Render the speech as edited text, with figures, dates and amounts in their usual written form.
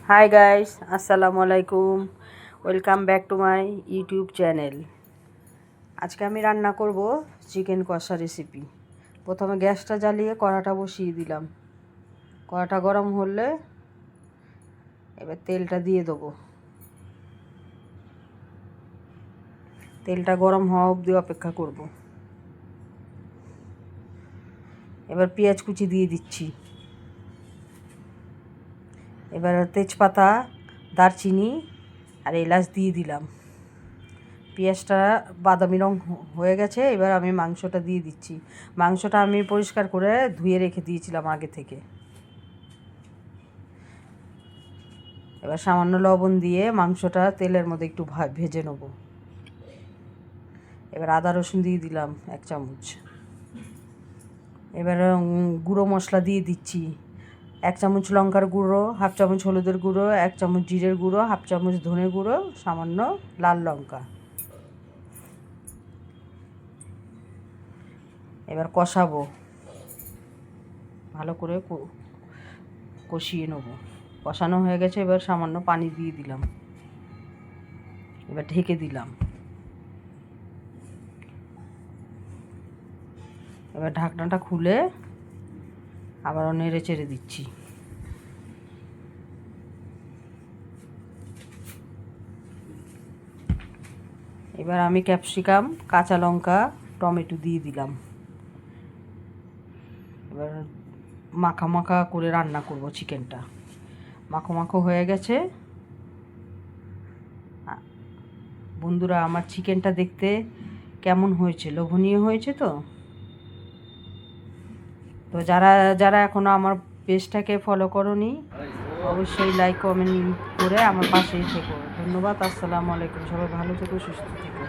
Hi guys, আসসালামু আলাইকুম। Welcome back to my YouTube channel. আজকে আমি রান্না করব চিকেন কষা রেসিপি। প্রথমে গ্যাসটা জ্বালিয়ে কড়াটা বসিয়ে দিলাম। কড়াটা গরম হলে এবার তেলটা দিয়ে দেবো। তেলটা গরম হওয়া অবধি অপেক্ষা করব। এবার পেঁয়াজ কুচি দিয়ে দিচ্ছি। এবার তেজপাতা, দারচিনি আর এলাচ দিয়ে দিলাম। পেঁয়াজটা বাদামি রং হয়ে গেছে। এবার আমি মাংসটা দিয়ে দিচ্ছি। মাংসটা আমি পরিষ্কার করে ধুয়ে রেখে দিয়েছিলাম আগে থেকে। এবার সামান্য লবণ দিয়ে মাংসটা তেলের মধ্যে একটু ভেজে নেব। এবার আদা রসুন দিয়ে দিলাম 1 চামচ। এবার গুঁড়ো মশলা দিয়ে দিচ্ছি। 1 চামচ লঙ্কার গুঁড়ো, 1/2 চামচ হলুদের গুঁড়ো, 1 চামচ জিরের গুঁড়ো, 1/2 চামচ ধনে গুঁড়ো, সামান্য লাল লঙ্কা। এবার কষাবো, ভালো করে কষিয়ে নেব। কষানো হয়ে গেছে। এবার সামান্য পানি দিয়ে দিলাম। এবার ঢেকে দিলাম। এবার ঢাকনাটা খুলে আবারও নেড়ে চেড়ে দিচ্ছি। এবার আমি ক্যাপসিকাম, কাঁচা লঙ্কা, টমেটো দিয়ে দিলাম। এবার মাখা মাখা করে রান্না করব চিকেনটা। মাখো মাখো হয়ে গেছে। বন্ধুরা, আমার চিকেনটা দেখতে কেমন হয়েছে? লোভনীয় হয়েছে তো? তো যারা যারা এখনও আমার পেজটাকে ফলো করোনি, অবশ্যই লাইক কমেন্ট করে আমার পাশেই থেকো। ধন্যবাদ। আসসালামু আলাইকুম। সবাই ভালো থেকো, সুস্থ থেকো।